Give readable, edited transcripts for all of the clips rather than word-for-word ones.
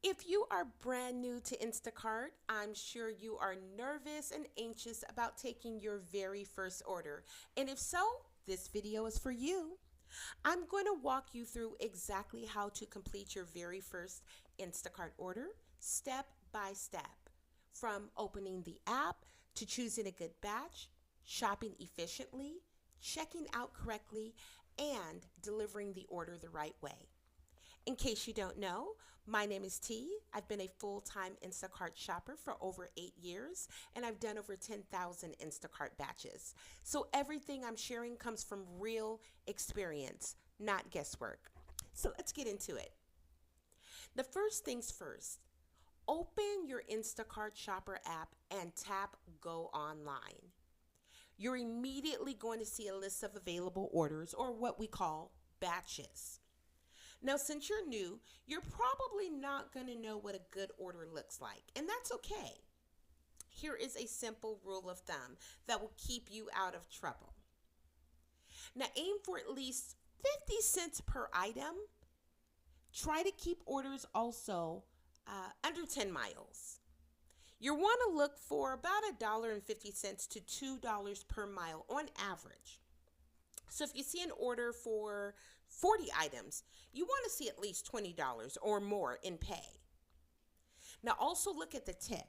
If you are brand new to Instacart, I'm sure you are nervous and anxious about taking your very first order. And if so, this video is for you. I'm going to walk you through exactly how to complete your very first Instacart order, step by step, from opening the app to choosing a good batch, shopping efficiently, checking out correctly, and delivering the order the right way. In case you don't know, my name is T. I've been a full-time Instacart shopper for over 8 years, and I've done over 10,000 Instacart batches. So everything I'm sharing comes from real experience, not guesswork. So let's get into it. The first things first, open your Instacart shopper app and tap Go Online. You're immediately going to see a list of available orders, or what we call batches. Now, since you're new, you're probably not going to know what a good order looks like, and that's okay. Here is a simple rule of thumb that will keep you out of trouble. Now, aim for at least 50 cents per item. Try to keep orders also under 10 miles. You want to look for about $1.50 to $2 per mile on average. So if you see an order for 40 items, you want to see at least $20 or more in pay. Now also look at the tip.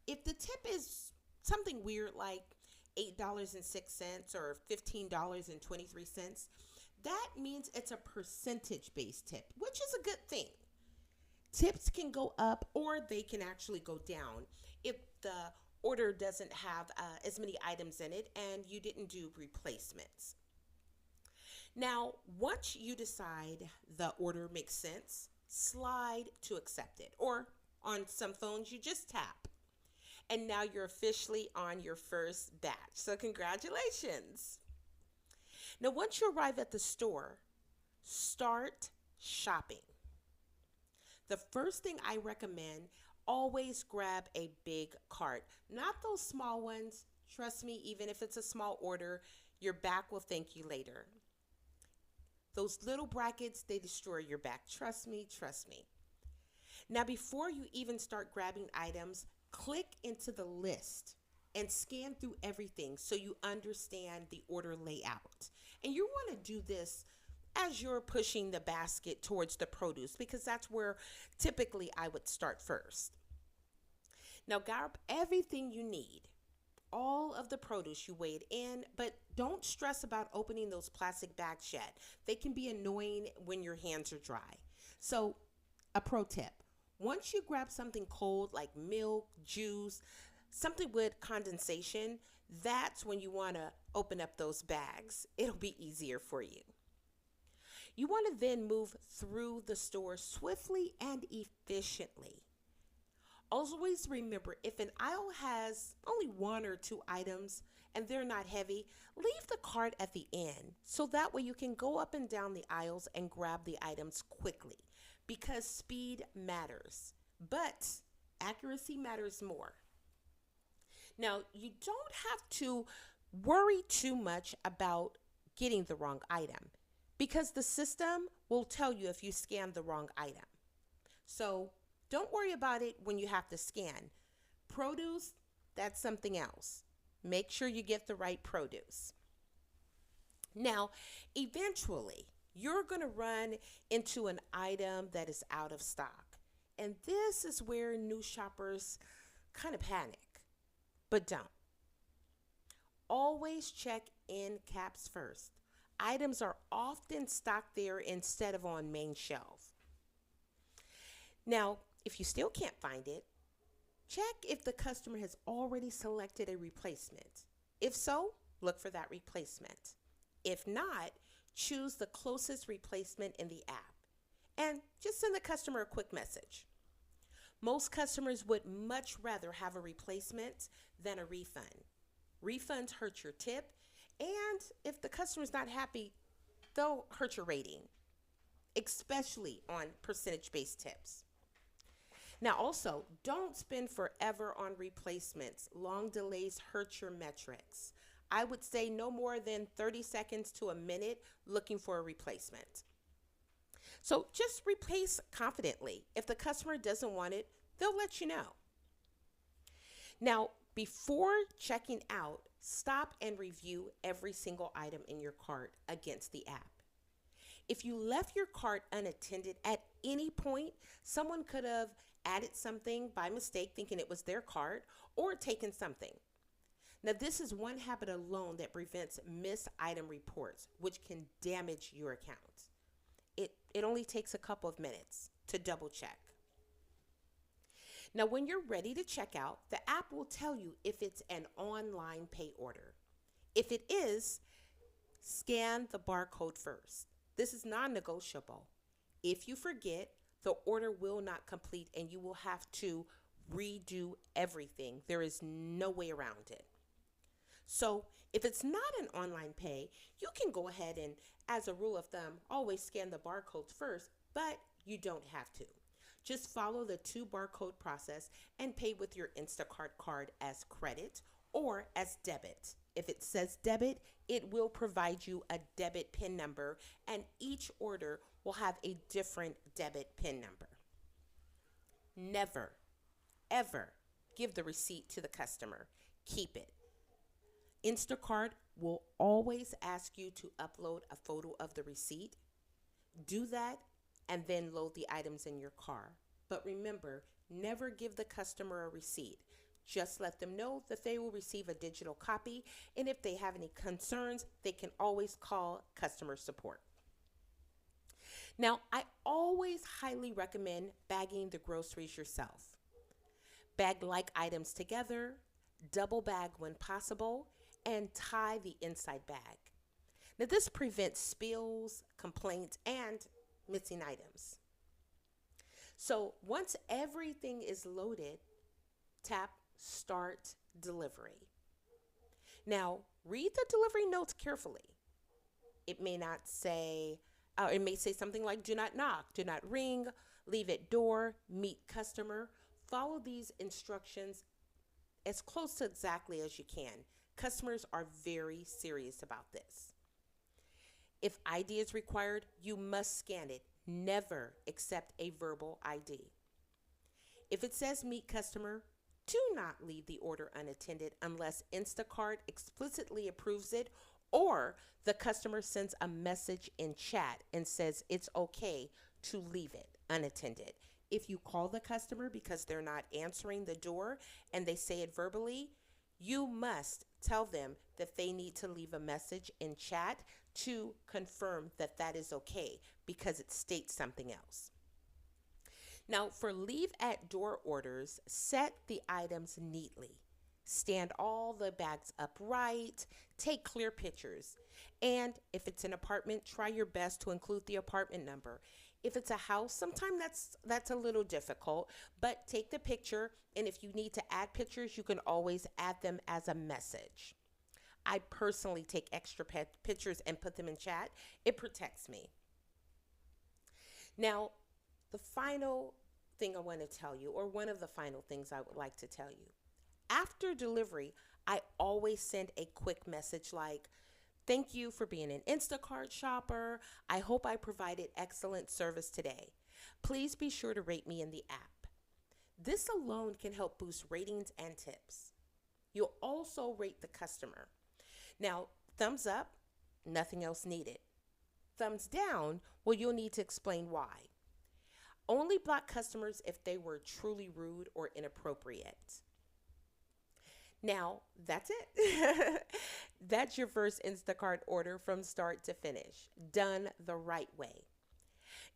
If the tip is something weird like $8.06 or $15.23, that means it's a percentage-based tip, which is a good thing. Tips can go up or they can actually go down if the order doesn't have as many items in it and you didn't do replacements. Now, once you decide the order makes sense, slide to accept it. Or on some phones, you just tap. And now you're officially on your first batch. So congratulations. Now, once you arrive at the store, start shopping. The first thing I recommend, always grab a big cart. Not those small ones. Trust me, even if it's a small order, your back will thank you later. Those little brackets, they destroy your back. Trust me, trust me. Now, before you even start grabbing items, click into the list and scan through everything so you understand the order layout. And you want to do this as you're pushing the basket towards the produce because that's where typically I would start first. Now, grab everything you need. All of the produce you weighed in, but don't stress about opening those plastic bags yet. They can be annoying when your hands are dry. So, a pro tip, once you grab something cold like milk, juice, something with condensation, that's when you want to open up those bags. It'll be easier for you. You want to then move through the store swiftly and efficiently. Always remember, if an aisle has only one or two items and they're not heavy, leave the cart at the end so that way you can go up and down the aisles and grab the items quickly because speed matters, but accuracy matters more. Now, you don't have to worry too much about getting the wrong item because the system will tell you if you scanned the wrong item. So don't worry about it when you have to scan. Produce, that's something else. Make sure you get the right produce. Now, eventually, you're going to run into an item that is out of stock. And this is where new shoppers kind of panic. But don't. Always check end caps first. Items are often stocked there instead of on main shelf. Now, if you still can't find it, check if the customer has already selected a replacement. If so, look for that replacement. If not, choose the closest replacement in the app and just send the customer a quick message. Most customers would much rather have a replacement than a refund. Refunds hurt your tip, and if the customer's not happy, they'll hurt your rating, especially on percentage-based tips. Now also, don't spend forever on replacements. Long delays hurt your metrics. I would say no more than 30 seconds to a minute looking for a replacement. So just replace confidently. If the customer doesn't want it, they'll let you know. Now, before checking out, stop and review every single item in your cart against the app. If you left your cart unattended at any point, someone could have added something by mistake thinking it was their cart or taken something. Now, this is one habit alone that prevents missed item reports, which can damage your account. It only takes a couple of minutes to double check. Now, when you're ready to check out, the app will tell you if it's an online pay order. If it is, scan the barcode first. This is non-negotiable. If you forget, the order will not complete and you will have to redo everything. There is no way around it. So if it's not an online pay, you can go ahead and, as a rule of thumb, always scan the barcodes first, but you don't have to. Just follow the 2 barcode process and pay with your Instacart card as credit or as debit. If it says debit, it will provide you a debit PIN number, and each order will have a different debit PIN number. Never, ever give the receipt to the customer. Keep it. Instacart will always ask you to upload a photo of the receipt. Do that and then load the items in your car. But remember, never give the customer a receipt. Just let them know that they will receive a digital copy, and if they have any concerns, they can always call customer support. Now, I always highly recommend bagging the groceries yourself. Bag like items together, double bag when possible, and tie the inside bag. Now, this prevents spills, complaints, and missing items. So once everything is loaded, tap Start Delivery. Now, read the delivery notes carefully. It may say something like do not knock, do not ring, leave at door, meet customer. Follow these instructions as close to exactly as you can. Customers are very serious about this. If ID is required, you must scan it. Never accept a verbal ID. If it says meet customer, do not leave the order unattended unless Instacart explicitly approves it or the customer sends a message in chat and says it's okay to leave it unattended. If you call the customer because they're not answering the door and they say it verbally, you must tell them that they need to leave a message in chat to confirm that that is okay because it states something else. Now, for leave at door orders, set the items neatly. Stand all the bags upright, take clear pictures. And if it's an apartment, try your best to include the apartment number. If it's a house, sometimes that's a little difficult, but take the picture, and if you need to add pictures, you can always add them as a message. I personally take extra pictures and put them in chat. It protects me. Now, the final thing I want to tell you, or one of the final things I would like to tell you, after delivery, I always send a quick message like, thank you for being an Instacart shopper. I hope I provided excellent service today. Please be sure to rate me in the app. This alone can help boost ratings and tips. You'll also rate the customer. Now, thumbs up, nothing else needed. Thumbs down, well, you'll need to explain why. Only block customers if they were truly rude or inappropriate. Now, that's it. That's your first Instacart order from start to finish, done the right way.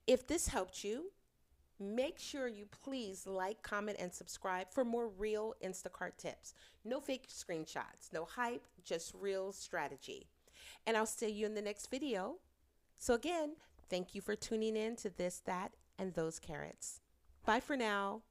If this helped you, make sure you please like, comment, and subscribe for more real Instacart tips. No fake screenshots, no hype, just real strategy. And I'll see you in the next video. So again, thank you for tuning in to This, That, and Those Carrots. Bye for now.